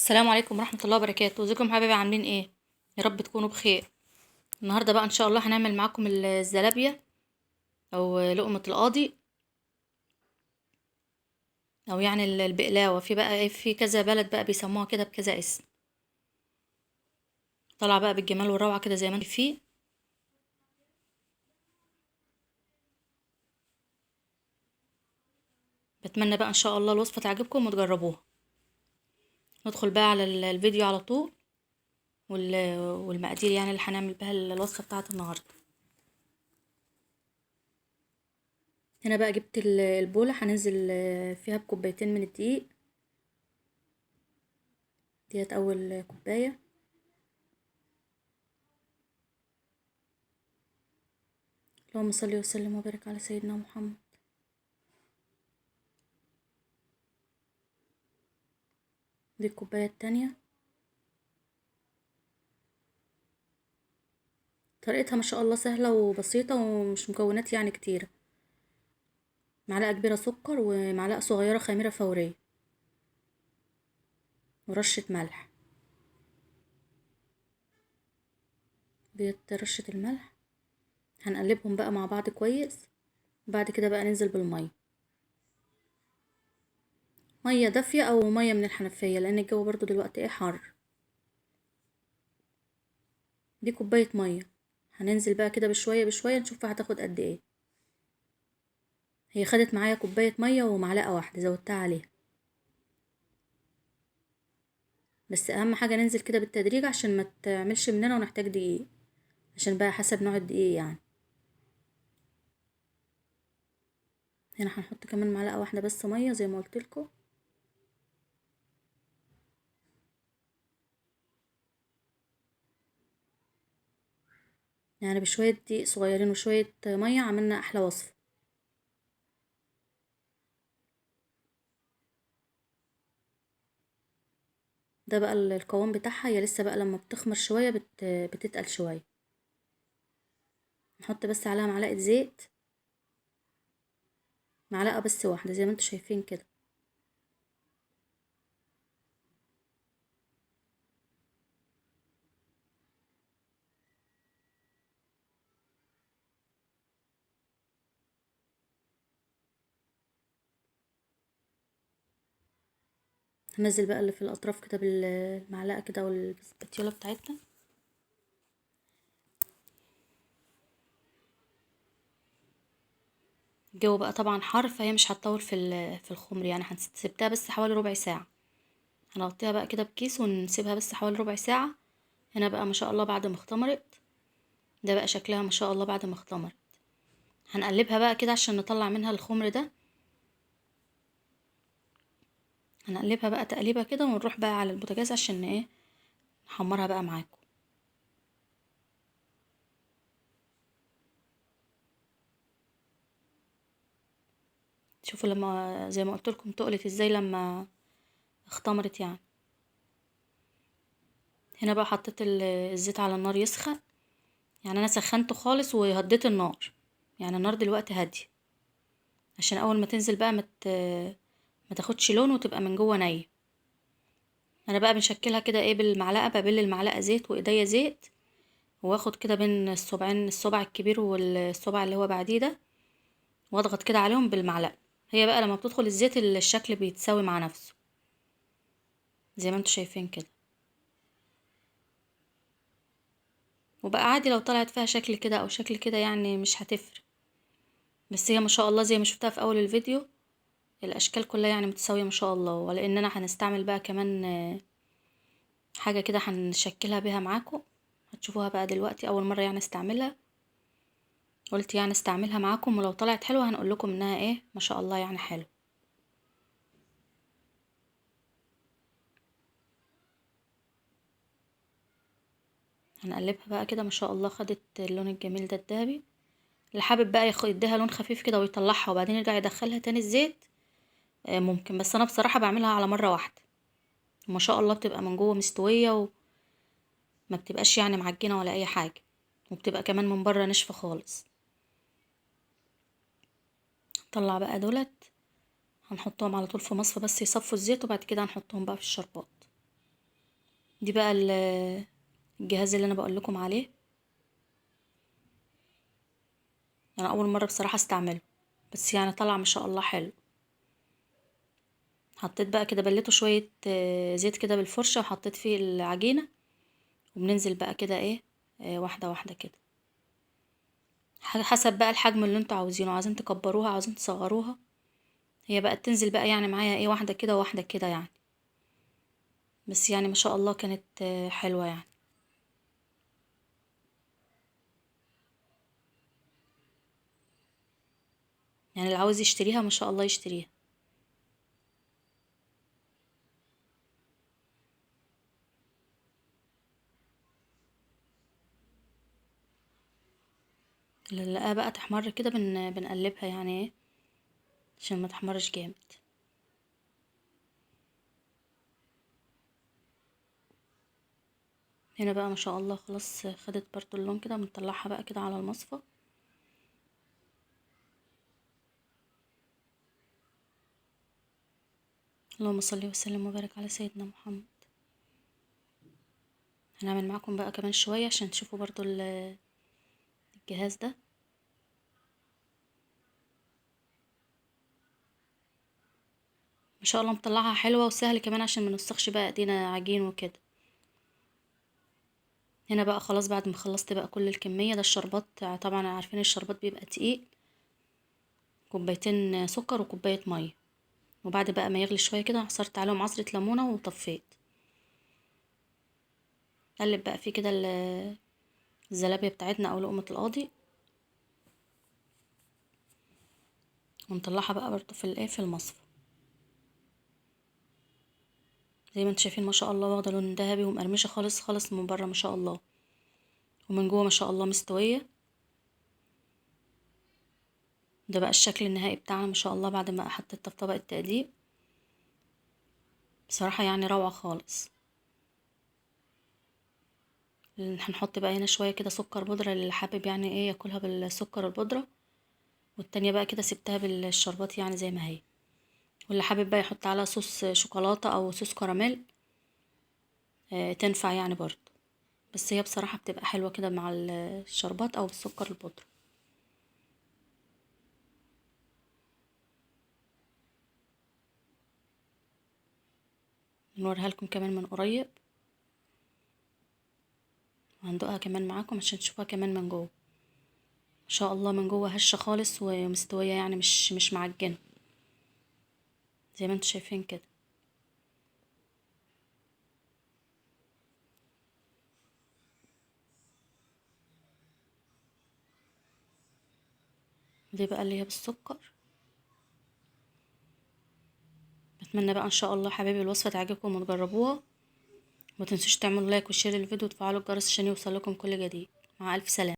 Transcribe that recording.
السلام عليكم ورحمة الله وبركاته. ازيكم حبايبي؟ عاملين ايه؟ يا رب تكونوا بخير. النهارده بقى ان شاء الله هنعمل معاكم الزلابية او لقمة القاضي، او يعني البقلاوة. في بقى ايه، في كذا بلد بقى بيسموها كده بكذا اسم. طالعة بقى بالجمال والروعة كده زي ما انت فيه. بتمنى بقى ان شاء الله الوصفة تعجبكم وتجربوها. ندخل بقى على الفيديو على طول، والمقادير يعني اللي هنعمل بها الوصفة بتاعت النهارده. هنا بقى جبت البولة، هننزل فيها بكوبايتين من الدقيق. ديت اول كوباية. اللهم صل وسلم وبارك على سيدنا محمد. دي الكوباية التانية. طريقتها ما شاء الله سهلة وبسيطة ومش مكونات يعني كتيرة. معلقة كبيرة سكر، ومعلقة صغيرة خميرة فورية، ورشة ملح. ديت رشة الملح. هنقلبهم بقى مع بعض كويس. بعد كده بقى ننزل بالمية، مية دافية او مية من الحنفية، لان الجو برضو دلوقتي ايه حر. دي كوباية مية. هننزل بقى كده بشوية بشوية، نشوف هتاخد قد ايه. هي خدت معايا كوباية مية ومعلقة واحدة زودتها عليها. بس اهم حاجة ننزل كده بالتدريج عشان ما تعملش مننا ونحتاج دقيق، عشان بقى حسب نوع الدقيق يعني. هنا هنحط كمان معلقة واحدة بس مية زي ما قلت لكم. يعني بشوية دقيق صغيرين وشوية مية عملنا احلى وصفة. ده بقى القوام بتاعها. هي لسه بقى لما بتخمر شوية بتتقل شوية. نحط بس عليها معلقة زيت، معلقة بس واحدة زي ما انتوا شايفين كده. هنزل بقى اللي في الاطراف كده بالمعلقة كده والسباتيولا بتاعتنا. الجو بقى طبعا حر، فهي مش هتطول في الخمر يعني. هنسيبها بس حوالي ربع ساعة. هنغطيها بقى كده بكيس ونسيبها بس حوالي ربع ساعة. هنا بقى ما شاء الله بعد ما اختمرت. ده بقى شكلها ما شاء الله بعد ما اختمرت. هنقلبها بقى كده عشان نطلع منها الخمر ده. هنقلبها بقى تقليبه كده ونروح بقى على البوتاجاز عشان ايه، نحمرها بقى معاكم. شوفوا لما زي ما قلت لكم تقلت ازاي لما اختمرت يعني. هنا بقى حطيت الزيت على النار يسخن. يعني انا سخنته خالص وهديت النار. يعني النار دلوقتي هاديه، عشان اول ما تنزل بقى ما تاخدش لون وتبقى من جوه نيه. انا بقى بنشكلها كده ايه بالمعلقه، ببل المعلقه زيت وايديا زيت، واخد كده بين الصبعين، الصبع الكبير والصبع اللي هو بعديه ده، واضغط كده عليهم بالمعلقه. هي بقى لما بتدخل الزيت الشكل بيتساوي مع نفسه زي ما انتوا شايفين كده. وبقى عادي لو طلعت فيها شكل كده او شكل كده يعني مش هتفرق. بس هي ما شاء الله زي ما شفتها في اول الفيديو، الاشكال كلها يعني متساويه ما شاء الله. ولاننا هنستعمل بقى كمان حاجه كده هنشكلها بيها معاكم. هتشوفوها بقى دلوقتي اول مره يعني استعملها. قلت يعني استعملها معاكم، ولو طلعت حلوه هنقول لكم انها ايه ما شاء الله يعني حلو. هنقلبها بقى كده ما شاء الله خدت اللون الجميل ده الذهبي. اللي حابب بقى ياخد يديها لون خفيف كده ويطلعها وبعدين يرجع يدخلها تاني الزيت ممكن. بس انا بصراحه بعملها على مره واحده. ما شاء الله بتبقى من جوه مستويه، وما بتبقاش يعني معجنه ولا اي حاجه، وبتبقى كمان من بره ناشفه خالص. نطلع بقى دولت، هنحطهم على طول في مصفى بس يصفوا الزيت، وبعد كده هنحطهم بقى في الشربات. دي بقى الجهاز اللي انا بقول لكم عليه. انا اول مره بصراحه استعمله، بس يعني طلع ما شاء الله حلو. حطيت بقى كده، بليته شويه زيت كده بالفرشه، وحطيت فيه العجينه، وبننزل بقى كده ايه، واحده واحده كده، حسب بقى الحجم اللي انتوا عاوزينه، عاوزين تكبروها عاوزين تصغروها. هي بقى تنزل بقى يعني معايا ايه، واحده كده وواحده كده يعني. بس يعني ما شاء الله كانت حلوه يعني. يعني اللي عاوز يشتريها ما شاء الله يشتريها. اللي نلاقيها بقى تحمر كده بنقلبها يعني ايه، عشان ما تحمرش جامد. هنا بقى ما شاء الله خلاص خدت برضو اللون كده، بنطلعها بقى كده على المصفى. اللهم صل وسلم وبارك على سيدنا محمد. هنعمل معاكم بقى كمان شوية عشان تشوفوا برضو الجهاز ده. ما شاء الله مطلعها حلوة وسهل كمان، عشان ما نوسخش بقى ايدينا عجين وكده. هنا بقى خلاص بعد ما خلصت بقى كل الكمية، ده الشربات طبعا عارفين الشربات بيبقى تقيل، كوبايتين سكر وكوباية مية. وبعد بقى ما يغلي شوية كده عصرت عليهم عصرة ليمونة وطفيت. قلب بقى فيه كده الزلابية بتاعتنا او لقمة القاضي، ونطلعها بقى برضو في الايه في المصفى. زي ما انتم شايفين ما شاء الله واخده لون ذهبي ومقرمشه خالص خالص من بره ما شاء الله، ومن جوه ما شاء الله مستويه. ده بقى الشكل النهائي بتاعنا ما شاء الله بعد ما حطيتها في طبق التقديم. بصراحه يعني روعه خالص. هنحط بقى هنا شويه كده سكر بودره، اللي حابب يعني ايه ياكلها بالسكر البودره، والتانية بقى كده سبتها بالشربات يعني زي ما هي. واللي حابب بقى يحط عليها صوص شوكولاته او صوص كراميل تنفع يعني برضو. بس هي بصراحه بتبقى حلوه كده مع الشربات او بالسكر البودره. نوريها لكم كمان من قريب، وهندوقها كمان معاكم عشان تشوفوها كمان من جوه. ما شاء الله من جوه هشة خالص ومستوية، يعني مش معجنة زي ما انتم شايفين كده. دي بقى اللي هي بالسكر. بتمنى بقى ان شاء الله حبايبي الوصفة تعجبكم وتجربوها. ما تنسوش تعملوا لايك وشير الفيديو وتفعلوا الجرس عشان يوصل لكم كل جديد. مع الف سلامة.